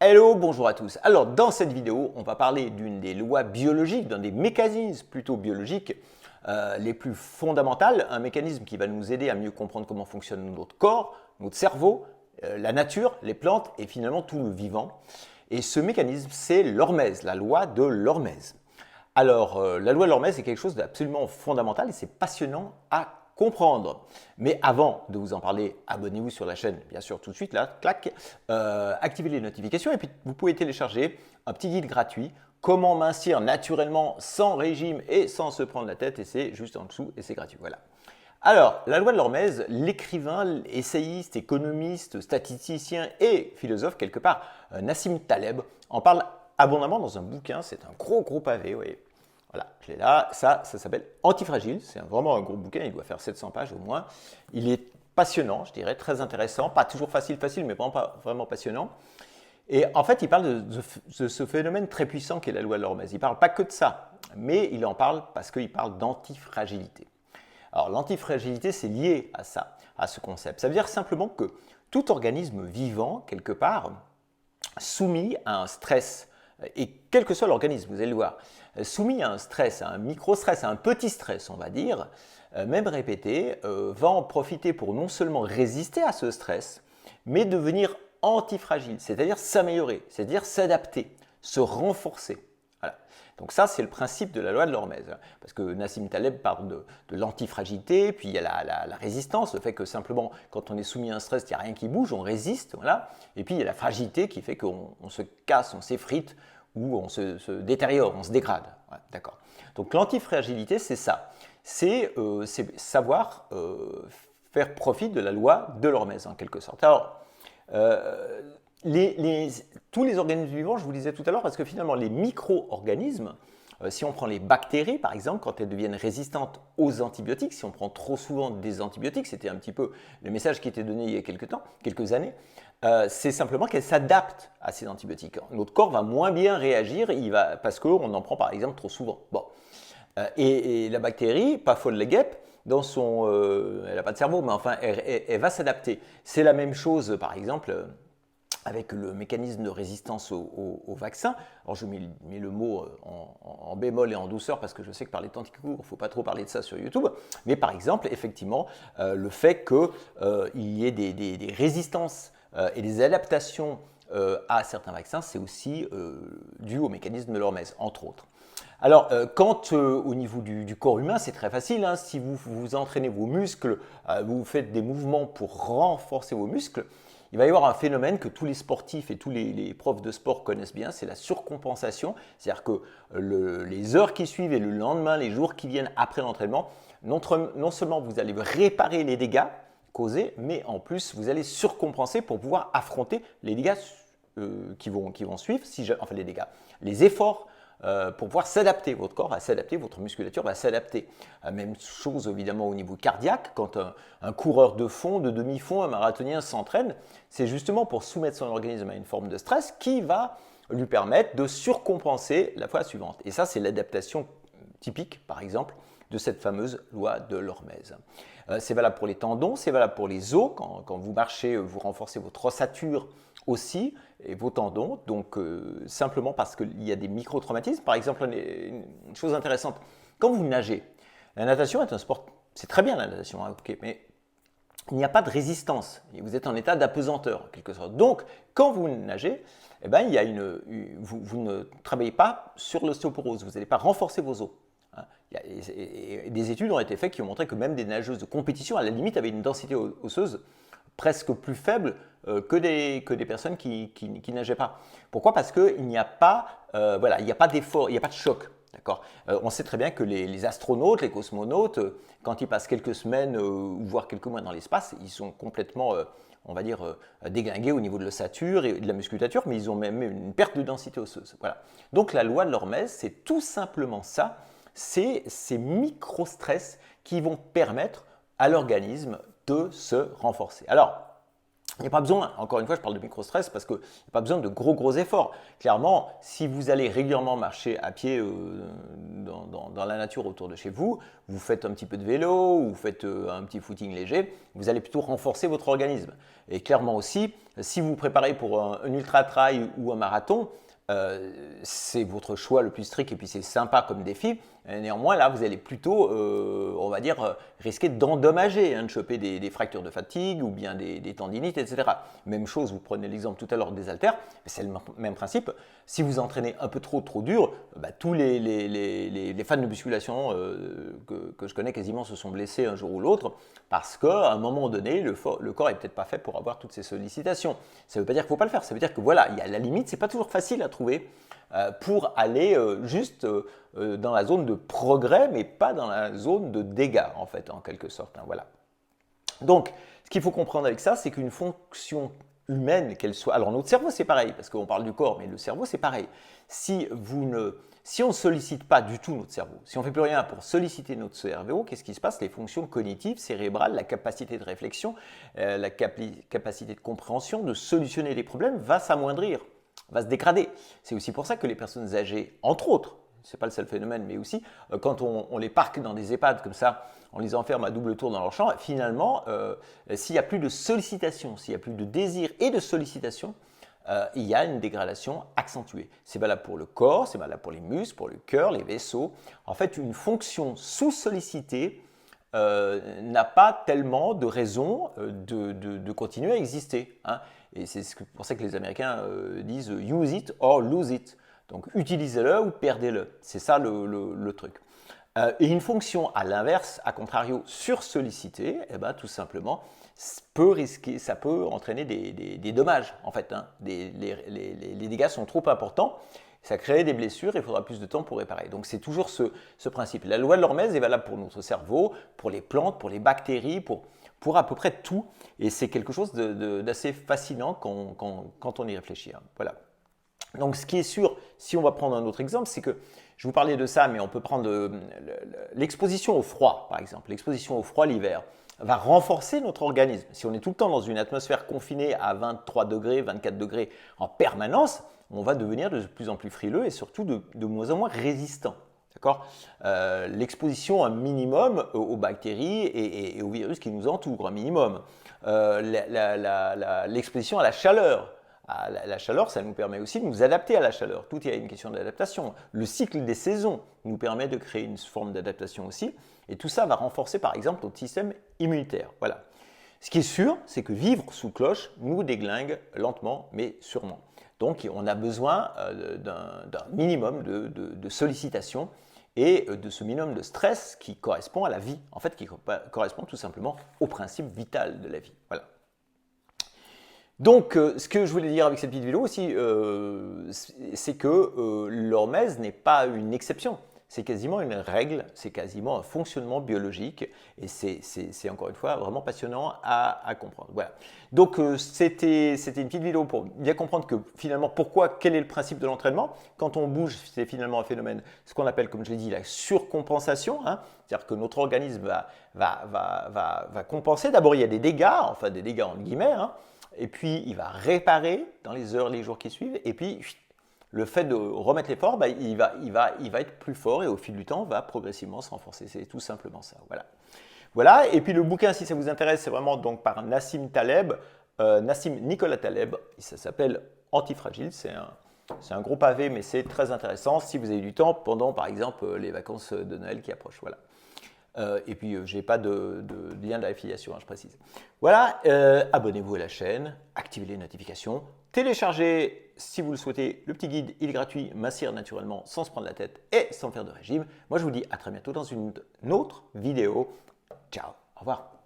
Hello, bonjour à tous. Alors dans cette vidéo, on va parler d'une des lois biologiques, d'un des mécanismes plutôt biologiques les plus fondamentales, un mécanisme qui va nous aider à mieux comprendre comment fonctionne notre corps, notre cerveau, la nature, les plantes et finalement tout le vivant. Et ce mécanisme, c'est l'hormèse, la loi de l'hormèse. Alors, la loi de l'hormèse est quelque chose d'absolument fondamental et c'est passionnant à comprendre. Mais avant de vous en parler, abonnez-vous sur la chaîne, bien sûr, tout de suite, là, clac, activez les notifications et puis vous pouvez télécharger un petit guide gratuit, comment mincir naturellement sans régime et sans se prendre la tête, et c'est juste en dessous et c'est gratuit, voilà. Alors, la loi de l'hormèse, l'écrivain, essayiste, économiste, statisticien et philosophe, quelque part, Nassim Taleb, en parle abondamment dans un bouquin, c'est un gros pavé, oui. Voilà, je l'ai là, ça s'appelle Antifragile, c'est vraiment un gros bouquin, il doit faire 700 pages au moins. Il est passionnant, je dirais, très intéressant, pas toujours facile, mais vraiment passionnant. Et en fait, il parle de ce phénomène très puissant qu'est la loi de l'hormèse. Il ne parle pas que de ça, mais il en parle parce qu'il parle d'antifragilité. Alors l'antifragilité, c'est lié à ça, à ce concept. Ça veut dire simplement que tout organisme vivant, quelque part, soumis à un stress, et quel que soit l'organisme, vous allez le voir, soumis à un stress, à un micro-stress, à un petit stress, on va dire, même répété, va en profiter pour non seulement résister à ce stress, mais devenir antifragile, c'est-à-dire s'améliorer, c'est-à-dire s'adapter, se renforcer. Voilà. Donc ça, c'est le principe de la loi de l'hormèse. Parce que Nassim Taleb parle de l'antifragilité, puis il y a la résistance, le fait que simplement, quand on est soumis à un stress, il n'y a rien qui bouge, on résiste, voilà. Et puis il y a la fragilité qui fait qu'on se casse, on s'effrite, ou on se détériore, on se dégrade. Ouais, d'accord. Donc l'antifragilité, c'est ça. C'est savoir faire profit de la loi de l'hormèse, en quelque sorte. Alors, tous les organismes vivants, je vous le disais tout à l'heure, parce que finalement, les micro-organismes, si on prend les bactéries, par exemple, quand elles deviennent résistantes aux antibiotiques, si on prend trop souvent des antibiotiques, c'était un petit peu le message qui était donné il y a quelques années, c'est simplement qu'elles s'adaptent à ces antibiotiques. Notre corps va moins bien réagir parce qu'on en prend par exemple trop souvent. Bon. Et la bactérie, pas folle la guêpe, elle n'a pas de cerveau, mais enfin, elle va s'adapter. C'est la même chose, par exemple, avec le mécanisme de résistance au vaccin. Alors je mets le mot en bémol et en douceur parce que je sais que par les temps qui courent, il ne faut pas trop parler de ça sur YouTube. Mais par exemple, effectivement, le fait qu'il y ait des résistances et des adaptations à certains vaccins, c'est aussi dû au mécanisme de l'hormèse, entre autres. Alors, au niveau du corps humain, c'est très facile. Hein, si vous entraînez vos muscles, vous faites des mouvements pour renforcer vos muscles, il va y avoir un phénomène que tous les sportifs et tous les profs de sport connaissent bien, c'est la surcompensation. C'est-à-dire que les heures qui suivent et le lendemain, les jours qui viennent après l'entraînement, non seulement vous allez réparer les dégâts causés, mais en plus, vous allez surcompenser pour pouvoir affronter les dégâts qui vont suivre, enfin les dégâts, les efforts pour pouvoir s'adapter. Votre corps va s'adapter, votre musculature va s'adapter. Même chose évidemment au niveau cardiaque, quand un coureur de fond, de demi-fond, un marathonien s'entraîne, c'est justement pour soumettre son organisme à une forme de stress qui va lui permettre de surcompenser la fois suivante. Et ça, c'est l'adaptation typique, par exemple, de cette fameuse loi de l'hormèse. C'est valable pour les tendons, c'est valable pour les os. Quand vous marchez, vous renforcez votre ossature aussi et vos tendons. Donc, simplement parce qu'il y a des micro-traumatismes. Par exemple, une chose intéressante, quand vous nagez, la natation est un sport, c'est très bien la natation, hein, okay, mais il n'y a pas de résistance. Vous êtes en état d'apesanteur, en quelque sorte. Donc, quand vous nagez, eh ben, vous ne travaillez pas sur l'ostéoporose, vous n'allez pas renforcer vos os. Des études ont été faites qui ont montré que même des nageuses de compétition, à la limite, avaient une densité osseuse presque plus faible que des personnes qui nageaient pas. Pourquoi? Parce qu'il n'y a pas, il n'y a pas d'effort, il n'y a pas de choc. D'accord. On sait très bien que les astronautes, les cosmonautes, quand ils passent quelques semaines ou voire quelques mois dans l'espace, ils sont complètement, on va dire, déglingués au niveau de l'ossature et de la musculature, mais ils ont même une perte de densité osseuse. Voilà. Donc la loi de l'hormèse, c'est tout simplement ça, c'est ces micro-stress qui vont permettre à l'organisme de se renforcer. Alors, Il n'y a pas besoin, encore une fois, je parle de micro-stress parce qu'il n'y a pas besoin de gros efforts. Clairement, si vous allez régulièrement marcher à pied dans la nature autour de chez vous, vous faites un petit peu de vélo ou vous faites un petit footing léger, vous allez plutôt renforcer votre organisme. Et clairement aussi, si vous vous préparez pour un ultra-trail ou un marathon, c'est votre choix le plus strict et puis c'est sympa comme défi. Néanmoins, là, vous allez plutôt, on va dire, risquer d'endommager, de choper des fractures de fatigue ou bien des tendinites, etc. Même chose, vous prenez l'exemple tout à l'heure des haltères, c'est le même principe. Si vous entraînez un peu trop dur, tous les fans de musculation que je connais quasiment se sont blessés un jour ou l'autre parce qu'à un moment donné, le corps n'est peut-être pas fait pour avoir toutes ces sollicitations. Ça ne veut pas dire qu'il ne faut pas le faire, ça veut dire que voilà, il y a la limite, ce n'est pas toujours facile à trouver pour aller juste dans la zone de progrès, mais pas dans la zone de dégâts, en fait, en quelque sorte. Voilà. Donc, ce qu'il faut comprendre avec ça, c'est qu'une fonction humaine, qu'elle soit... Alors, notre cerveau, c'est pareil, parce qu'on parle du corps, mais le cerveau, c'est pareil. Si on ne sollicite pas du tout notre cerveau, si on ne fait plus rien pour solliciter notre cerveau, qu'est-ce qui se passe? Les fonctions cognitives, cérébrales, la capacité de réflexion, la capacité de compréhension, de solutionner les problèmes va s'amoindrir, va se dégrader. C'est aussi pour ça que les personnes âgées, entre autres, ce n'est pas le seul phénomène, mais aussi quand on les parque dans des EHPAD comme ça, on les enferme à double tour dans leur chambre, finalement, s'il n'y a plus de sollicitation, s'il n'y a plus de désir et de sollicitation, il y a une dégradation accentuée. C'est valable pour le corps, c'est valable pour les muscles, pour le cœur, les vaisseaux. En fait, une fonction sous-sollicitée n'a pas tellement de raison de continuer à exister. Et c'est pour ça que les Américains disent « use it or lose it ». Donc, utilisez-le ou perdez-le. C'est ça le truc. Et une fonction à l'inverse, à contrario, sursollicitée, tout simplement, ça peut entraîner des dommages, en fait. Les dégâts sont trop importants, ça crée des blessures et il faudra plus de temps pour réparer. Donc, c'est toujours ce principe. La loi de l'Hormèse est valable pour notre cerveau, pour les plantes, pour les bactéries, pour à peu près tout. Et c'est quelque chose d'assez fascinant quand on y réfléchit. Voilà. Donc, ce qui est sûr, si on va prendre un autre exemple, c'est que je vous parlais de ça, mais on peut prendre l'exposition au froid, par exemple. L'exposition au froid l'hiver va renforcer notre organisme. Si on est tout le temps dans une atmosphère confinée à 23 degrés, 24 degrés en permanence, on va devenir de plus en plus frileux et surtout de moins en moins résistant. D'accord? L'exposition un minimum aux bactéries et aux virus qui nous entourent, un minimum. L'exposition à la chaleur. La chaleur, ça nous permet aussi de nous adapter à la chaleur. Tout est une question d'adaptation. Le cycle des saisons nous permet de créer une forme d'adaptation aussi. Et tout ça va renforcer, par exemple, notre système immunitaire. Voilà. Ce qui est sûr, c'est que vivre sous cloche nous déglingue lentement, mais sûrement. Donc, on a besoin d'un minimum de sollicitation et de ce minimum de stress qui correspond à la vie. En fait, qui correspond tout simplement au principe vital de la vie. Voilà. Donc, ce que je voulais dire avec cette petite vidéo aussi, c'est que l'hormèse n'est pas une exception. C'est quasiment une règle, c'est quasiment un fonctionnement biologique et c'est encore une fois vraiment passionnant à comprendre. Voilà. Donc, c'était une petite vidéo pour bien comprendre que finalement, quel est le principe de l'entraînement. Quand on bouge, c'est finalement un phénomène, ce qu'on appelle, comme je l'ai dit, la surcompensation. C'est-à-dire que notre organisme va compenser. D'abord, il y a des dégâts, enfin des dégâts entre guillemets, et puis il va réparer dans les heures, les jours qui suivent, et puis le fait de remettre l'effort, il va être plus fort et au fil du temps va progressivement se renforcer. C'est tout simplement ça. Voilà. Et puis le bouquin, si ça vous intéresse, c'est vraiment donc par Nassim Nicolas Taleb. Ça s'appelle Antifragile. C'est un gros pavé, mais c'est très intéressant si vous avez du temps pendant, par exemple, les vacances de Noël qui approchent. Voilà. Et puis, je n'ai pas de lien d'affiliation, je précise. Voilà, abonnez-vous à la chaîne, activez les notifications, téléchargez, si vous le souhaitez, le petit guide, il est gratuit, mincir naturellement sans se prendre la tête et sans faire de régime. Moi, je vous dis à très bientôt dans une autre vidéo. Ciao, au revoir.